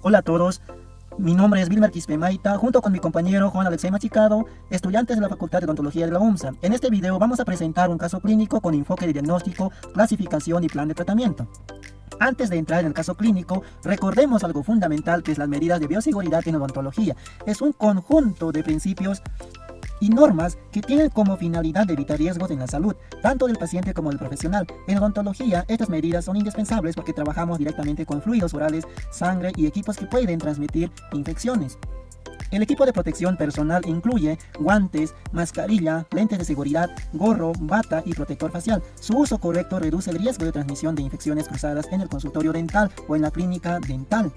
Hola a todos, mi nombre es Vilmer Quispe-Maita, junto con mi compañero Juan Alexei Machicado, estudiantes de la Facultad de Odontología de la UMSA. En este video vamos a presentar un caso clínico con enfoque de diagnóstico, clasificación y plan de tratamiento. Antes de entrar en el caso clínico, recordemos algo fundamental que es las medidas de bioseguridad en odontología. Es un conjunto de principios y normas que tienen como finalidad evitar riesgos en la salud, tanto del paciente como del profesional. En odontología, estas medidas son indispensables porque trabajamos directamente con fluidos orales, sangre y equipos que pueden transmitir infecciones. El equipo de protección personal incluye guantes, mascarilla, lentes de seguridad, gorro, bata y protector facial. Su uso correcto reduce el riesgo de transmisión de infecciones cruzadas en el consultorio dental o en la clínica dental.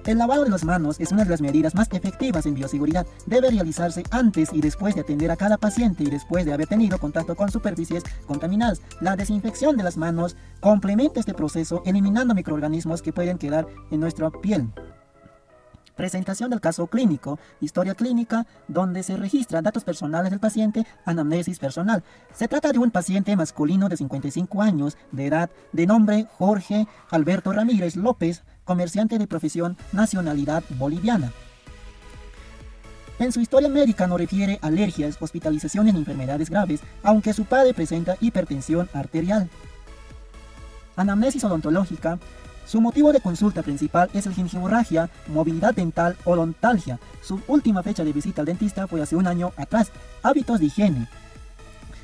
El lavado de las manos es una de las medidas más efectivas en bioseguridad. Debe realizarse antes y después de atender a cada paciente y después de haber tenido contacto con superficies contaminadas. La desinfección de las manos complementa este proceso eliminando microorganismos que pueden quedar en nuestra piel. Presentación del caso clínico, historia clínica, donde se registran datos personales del paciente, anamnesis personal. Se trata de un paciente masculino de 55 años de edad, de nombre Jorge Alberto Ramírez López, comerciante de profesión, nacionalidad boliviana. En su historia médica no refiere alergias, hospitalizaciones ni enfermedades graves, aunque su padre presenta hipertensión arterial. Anamnesis odontológica. Su motivo de consulta principal es el gingivorragia, movilidad dental, odontalgia. Su última fecha de visita al dentista fue hace un año atrás. Hábitos de higiene.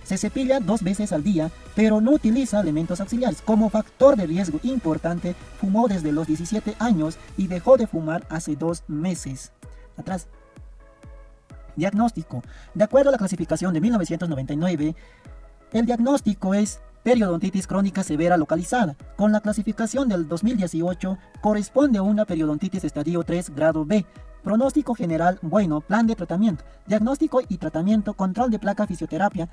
Se cepilla 2 veces al día, pero no utiliza elementos auxiliares. Como factor de riesgo importante, fumó desde los 17 años y dejó de fumar hace 2 meses atrás. Diagnóstico. De acuerdo a la clasificación de 1999, el diagnóstico es periodontitis crónica severa localizada. Con la clasificación del 2018, corresponde a una periodontitis estadio 3 grado B. Pronóstico general bueno, plan de tratamiento, diagnóstico y tratamiento, control de placa, fisioterapia,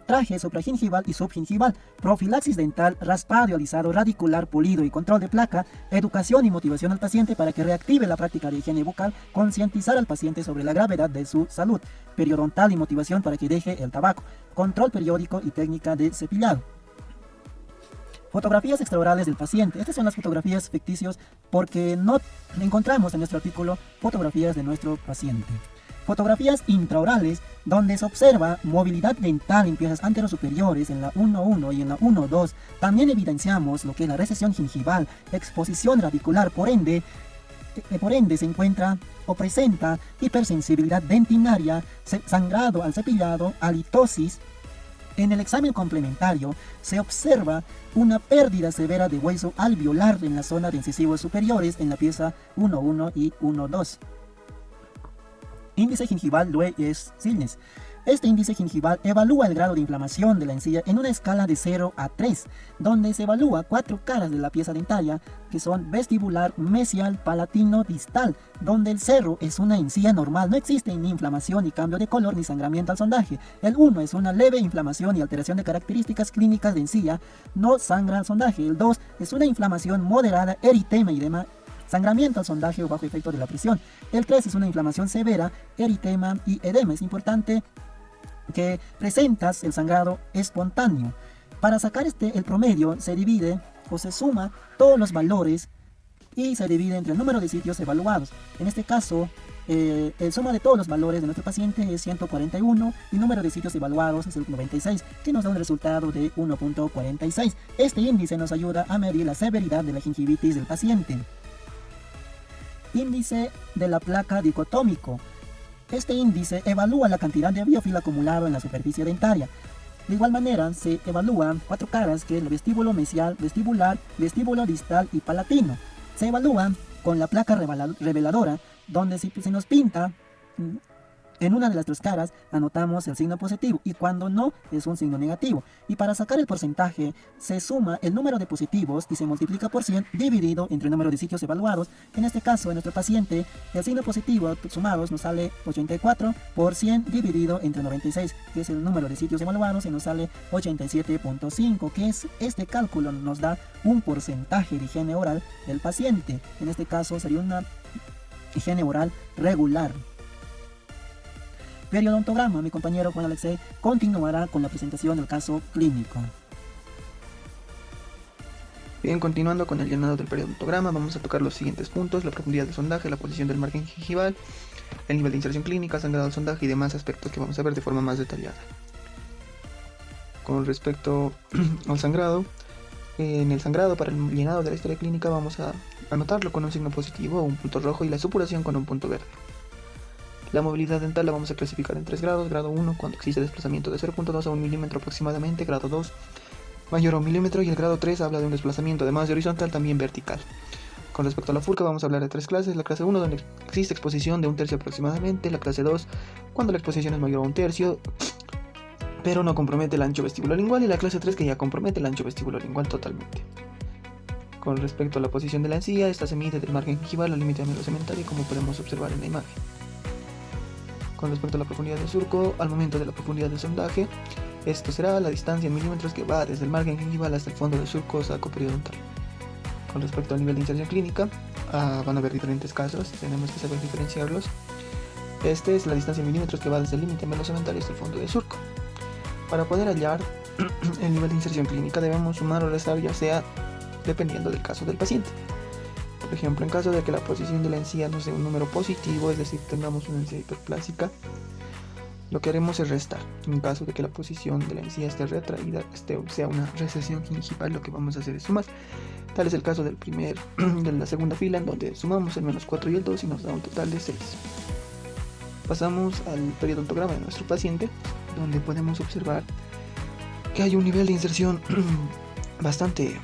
traje supragingival y subgingival, profilaxis dental, raspado, alisado, radicular, pulido y control de placa, educación y motivación al paciente para que reactive la práctica de higiene bucal, concientizar al paciente sobre la gravedad de su salud, periodontal y motivación para que deje el tabaco, control periódico y técnica de cepillado. Fotografías extraorales del paciente. Estas son las fotografías ficticias porque no encontramos en nuestro artículo fotografías de nuestro paciente. Fotografías intraorales, donde se observa movilidad dental en piezas anterosuperiores en la 1.1 y en la 1.2. También evidenciamos lo que es la recesión gingival, exposición radicular, por ende se encuentra o presenta hipersensibilidad dentinaria, sangrado al cepillado, halitosis. En el examen complementario se observa una pérdida severa de hueso alveolar en la zona de incisivos superiores en la pieza 1.1 y 1.2. Índice gingival Loeys-Silnes. Este índice gingival evalúa el grado de inflamación de la encía en una escala de 0 a 3, donde se evalúa 4 caras de la pieza dentaria, que son vestibular, mesial, palatino, distal, donde el 0 es una encía normal, no existe ni inflamación, ni cambio de color, ni sangramiento al sondaje. El 1 es una leve inflamación y alteración de características clínicas de encía, no sangra al sondaje. El 2 es una inflamación moderada, eritema y edema, sangramiento al sondaje o bajo efecto de la presión. El 3 es una inflamación severa, eritema y edema. Es importante que presentas el sangrado espontáneo. Para sacar el promedio se divide o se suma todos los valores y se divide entre el número de sitios evaluados. En este caso, el suma de todos los valores de nuestro paciente es 141 y el número de sitios evaluados es el 96, que nos da un resultado de 1.46. Este índice nos ayuda a medir la severidad de la gingivitis del paciente. Índice de la placa dicotómico. Este índice evalúa la cantidad de biofilm acumulado en la superficie dentaria. De igual manera, se evalúan 4 caras, que es el vestíbulo mesial, vestibular, vestíbulo distal y palatino. Se evalúa con la placa reveladora, donde si se nos pinta en una de las 3 caras, anotamos el signo positivo y cuando no, es un signo negativo. Y para sacar el porcentaje, se suma el número de positivos y se multiplica por 100 dividido entre el número de sitios evaluados. En este caso, en nuestro paciente, el signo positivo sumados nos sale 84 por 100 dividido entre 96, que es el número de sitios evaluados, y nos sale 87.5, que es este cálculo nos da un porcentaje de higiene oral del paciente. En este caso, sería una higiene oral regular. Periodontograma. Mi compañero Juan Alexei continuará con la presentación del caso clínico. Bien, continuando con el llenado del periodontograma, vamos a tocar los siguientes puntos: la profundidad del sondaje, la posición del margen gingival, el nivel de inserción clínica, sangrado del sondaje y demás aspectos que vamos a ver de forma más detallada. Con respecto al sangrado, en el sangrado para el llenado de la historia clínica vamos a anotarlo con un signo positivo o un punto rojo y la supuración con un punto verde. La movilidad dental la vamos a clasificar en 3 grados: grado 1 cuando existe desplazamiento de 0.2 a 1 milímetro aproximadamente, grado 2 mayor a 1 milímetro y el grado 3 habla de un desplazamiento además de horizontal también vertical. Con respecto a la furca vamos a hablar de 3 clases: la clase 1 donde existe exposición de 1/3 aproximadamente, la clase 2 cuando la exposición es mayor a 1/3 pero no compromete el ancho vestibulolingual, y la clase 3 que ya compromete el ancho vestibulolingual totalmente. Con respecto a la posición de la encía, esta se mide del margen gingival al límite amelocementario como podemos observar en la imagen. Con respecto a la profundidad del surco, al momento de la profundidad del sondaje, esto será la distancia en milímetros que va desde el margen gingival hasta el fondo del surco saco-periodontal. Con respecto al nivel de inserción clínica, van a haber diferentes casos, tenemos que saber diferenciarlos. Este es la distancia en milímetros que va desde el límite amelocementario hasta el fondo del surco. Para poder hallar el nivel de inserción clínica debemos sumar o restar, ya sea dependiendo del caso del paciente. Por ejemplo, en caso de que la posición de la encía no sea un número positivo, es decir, tengamos una encía hiperplásica, lo que haremos es restar. En caso de que la posición de la encía esté retraída, sea una recesión gingival, lo que vamos a hacer es sumar. Tal es el caso de la segunda fila, en donde sumamos el -4 y el 2 y nos da un total de 6. Pasamos al periodontograma de nuestro paciente, donde podemos observar que hay un nivel de inserción bastante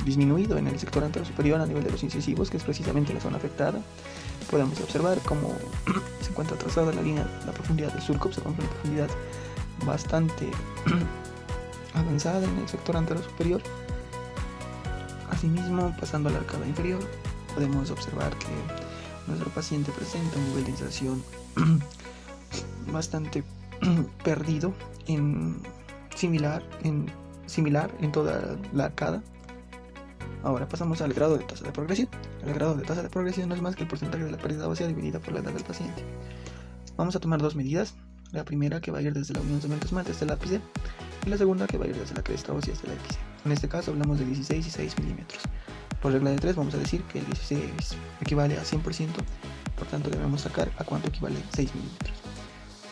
disminuido en el sector anterosuperior a nivel de los incisivos, que es precisamente la zona afectada. Podemos observar cómo se encuentra trazada la profundidad del surco, se encuentra una profundidad bastante avanzada en el sector anterosuperior. Asimismo, pasando a la arcada inferior, podemos observar que nuestro paciente presenta un nivel de inserción bastante perdido, similar en toda la arcada. Ahora pasamos al grado de tasa de progresión. El grado de tasa de progresión no es más que el porcentaje de la pérdida ósea dividida por la edad del paciente. Vamos a tomar dos medidas: la primera que va a ir desde la unión cemento-esmalte hasta el ápice, y la segunda que va a ir desde la cresta ósea hasta el ápice. En este caso hablamos de 16 y 6 milímetros. Por regla de 3 vamos a decir que el 16 equivale a 100%, por tanto debemos sacar a cuánto equivale 6 milímetros.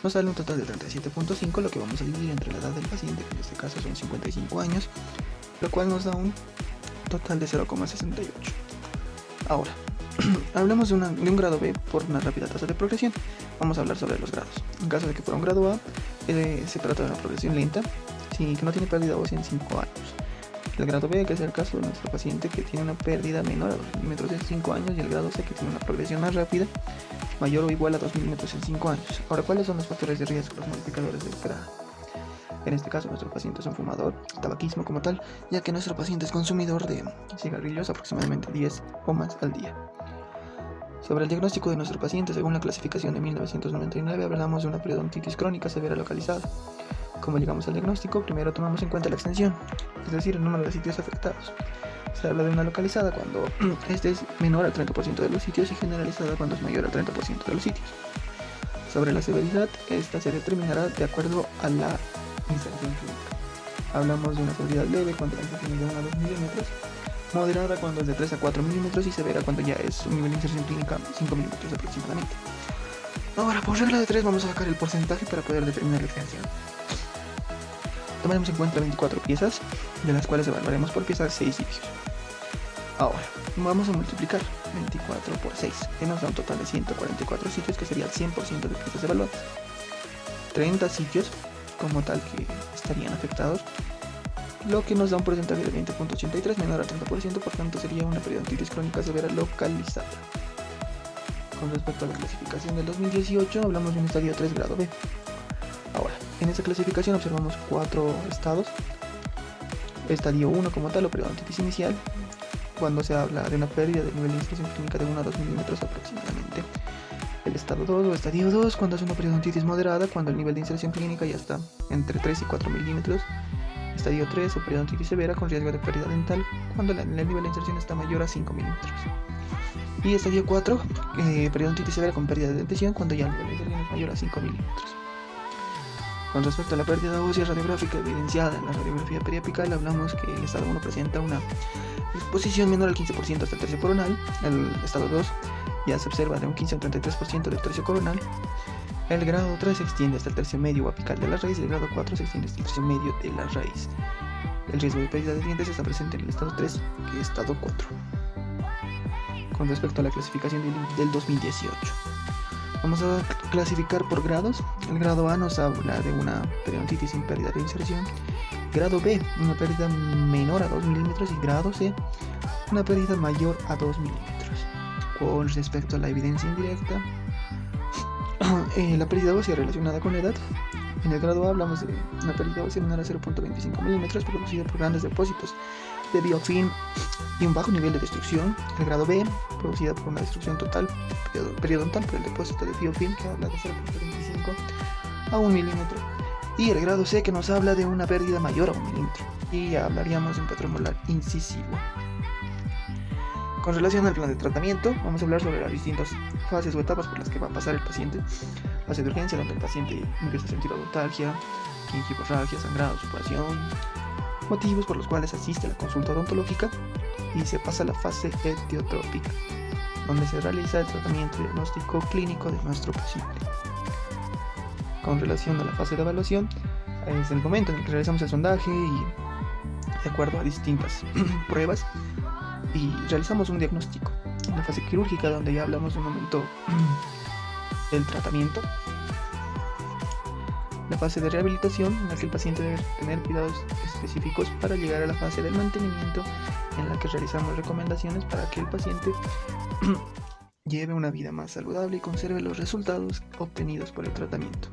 Nos sale un total de 37.5, lo que vamos a dividir entre la edad del paciente, que en este caso son 55 años, lo cual nos da un total de 0,68. Ahora, hablemos de un grado B por una rápida tasa de progresión. Vamos a hablar sobre los grados. En caso de que fuera un grado A, se trata de una progresión lenta, que no tiene pérdida ósea en 5 años. El grado B, que es el caso de nuestro paciente que tiene una pérdida menor a 2 milímetros en 5 años, y el grado C, que tiene una progresión más rápida, mayor o igual a 2 milímetros en 5 años. Ahora, ¿cuáles son los factores de riesgo, los modificadores del grado? En este caso, nuestro paciente es un fumador, tabaquismo como tal, ya que nuestro paciente es consumidor de cigarrillos aproximadamente 10 o más al día. Sobre el diagnóstico de nuestro paciente, según la clasificación de 1999, hablamos de una periodontitis crónica severa localizada. ¿Cómo llegamos al diagnóstico? Primero tomamos en cuenta la extensión, es decir, el número de sitios afectados. Se habla de una localizada cuando este es menor al 30% de los sitios, y generalizada cuando es mayor al 30% de los sitios. Sobre la severidad, esta se determinará de acuerdo a la inserción clínica. Hablamos de una severidad leve cuando la inserción es de 1 a 2 milímetros, moderada cuando es de 3 a 4 milímetros y severa cuando ya es un nivel de inserción clínica 5 milímetros aproximadamente. Ahora, por regla de 3 vamos a sacar el porcentaje para poder determinar la extensión. Tomaremos en cuenta 24 piezas, de las cuales evaluaremos por pieza 6 sitios. Ahora, vamos a multiplicar 24 por 6, que nos da un total de 144 sitios, que sería el 100% de piezas evaluadas. 30 sitios como tal que estarían afectados, lo que nos da un porcentaje de 20.83 menor al 30%, por tanto sería una periodontitis crónica severa localizada. Con respecto a la clasificación del 2018, hablamos de un estadio 3 grado B. Ahora, en esta clasificación observamos 4 estados. Estadio 1 como tal, o periodontitis inicial, cuando se habla de una pérdida de nivel de inserción clínica de 1 a 2 milímetros aproximadamente. El estado 2 o estadio 2, cuando es una periodontitis moderada, cuando el nivel de inserción clínica ya está entre 3 y 4 milímetros. Estadio 3 o periodontitis severa con riesgo de pérdida dental, cuando el nivel de inserción está mayor a 5 milímetros. Y estadio 4, periodontitis severa con pérdida de dentición, cuando ya el nivel de inserción es mayor a 5 milímetros. Con respecto a la pérdida ósea radiográfica evidenciada en la radiografía periapical, hablamos que el estado 1 presenta una exposición menor al 15% hasta el tercio coronal, el estado 2 ya se observa de un 15 a un 33% del tercio coronal, el grado 3 se extiende hasta el tercio medio o apical de la raíz y el grado 4 se extiende hasta el tercio medio de la raíz. El riesgo de pérdida de dientes está presente en el estado 3 y estado 4. Con respecto a la clasificación del 2018, vamos a clasificar por grados. El grado A nos habla de una periodontitis sin pérdida de inserción. Grado B, una pérdida menor a 2 milímetros. Y grado C, una pérdida mayor a 2 milímetros. Con respecto a la evidencia indirecta, la pérdida ósea relacionada con la edad. En el grado A hablamos de una pérdida ósea menor a 0.25 milímetros producida por grandes depósitos de biofilm y un bajo nivel de destrucción. El grado B, producida por una destrucción total periodontal por el depósito de biofilm, que habla de 0.25 a 1 milímetro. Y el grado C, que nos habla de una pérdida mayor a 1 milímetro. Y ya hablaríamos de un patrón molar incisivo. Con relación al plan de tratamiento, vamos a hablar sobre las distintas fases o etapas por las que va a pasar el paciente. Fase de urgencia, donde el paciente empieza a sentir odontalgia, gingivorragia, sangrado, supuración, motivos por los cuales asiste a la consulta odontológica, y se pasa a la fase etiotrópica, donde se realiza el tratamiento diagnóstico clínico de nuestro paciente. Con relación a la fase de evaluación, es el momento en el que realizamos el sondaje y, de acuerdo a distintas pruebas, y realizamos un diagnóstico. En la fase quirúrgica, donde ya hablamos de un momento del tratamiento. La fase de rehabilitación, en la que el paciente debe tener cuidados específicos para llegar a la fase del mantenimiento, en la que realizamos recomendaciones para que el paciente lleve una vida más saludable y conserve los resultados obtenidos por el tratamiento.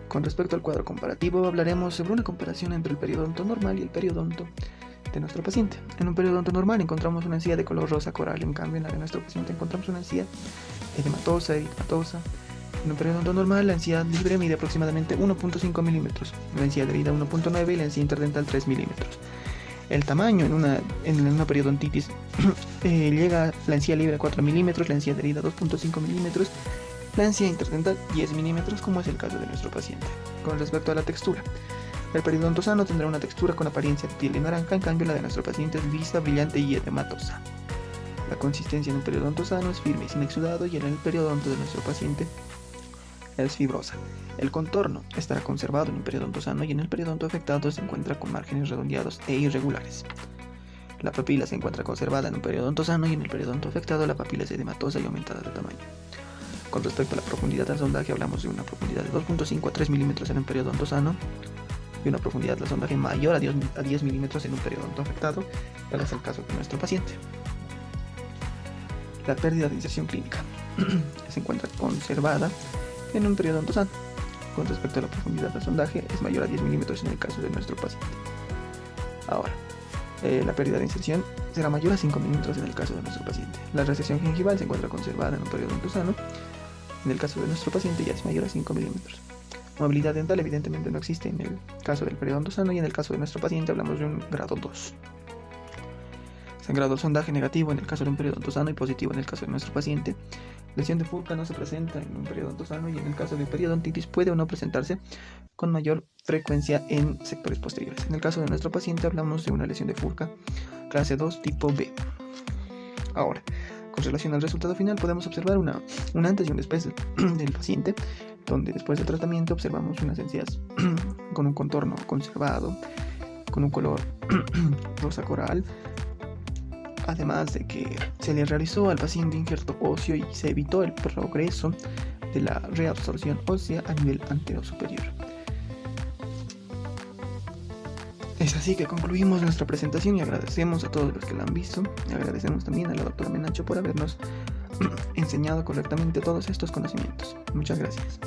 Con respecto al cuadro comparativo, hablaremos sobre una comparación entre el periodonto normal y el periodonto de nuestro paciente. En un periodonto normal encontramos una encía de color rosa coral, en cambio en la de nuestro paciente encontramos una encía edematosa, eritematosa. En un periodonto normal, la encía libre mide aproximadamente 1.5 milímetros, la encía adherida 1.9 y la encía interdental 3 milímetros. El tamaño en una periodontitis llega la encía libre a 4 milímetros, la encía adherida 2.5 milímetros, la encía interdental 10 milímetros, como es el caso de nuestro paciente. Con respecto a la textura, el periodonto sano tendrá una textura con apariencia de piel y naranja, en cambio la de nuestro paciente es lisa, brillante y edematosa. La consistencia en el periodonto sano es firme y sin exudado, y en el periodonto de nuestro paciente es fibrosa. El contorno estará conservado en un periodonto sano, y en el periodonto afectado se encuentra con márgenes redondeados e irregulares. La papila se encuentra conservada en un periodonto sano, y en el periodonto afectado la papila es edematosa y aumentada de tamaño. Con respecto a la profundidad del sondaje, hablamos de una profundidad de 2.5 a 3 milímetros en un periodonto sano y una profundidad del sondaje mayor a 10 milímetros en un periodonto afectado, tal es el caso de nuestro paciente. La pérdida de inserción clínica se encuentra conservada en un periodonto sano. Con respecto a la profundidad del sondaje, es mayor a 10 milímetros en el caso de nuestro paciente. Ahora, la pérdida de inserción será mayor a 5 milímetros en el caso de nuestro paciente. La recesión gengival se encuentra conservada en un periodonto sano. En el caso de nuestro paciente ya es mayor a 5 milímetros. Movilidad dental evidentemente no existe en el caso del periodonto sano, y en el caso de nuestro paciente hablamos de un grado 2. Sangrado al sondaje negativo en el caso de un periodonto sano y positivo en el caso de nuestro paciente. Lesión de Furca no se presenta en un periodonto sano, y en el caso de periodontitis puede o no presentarse con mayor frecuencia en sectores posteriores. En el caso de nuestro paciente hablamos de una lesión de Furca clase 2 tipo B. Ahora, con relación al resultado final, podemos observar un antes y un después del paciente, donde después del tratamiento observamos unas encías con un contorno conservado, con un color rosa coral, además de que se le realizó al paciente injerto óseo y se evitó el progreso de la reabsorción ósea a nivel anterosuperior. Es así que concluimos nuestra presentación y agradecemos a todos los que la han visto. Y agradecemos también a la doctora Menacho por habernos enseñado correctamente todos estos conocimientos. Muchas gracias.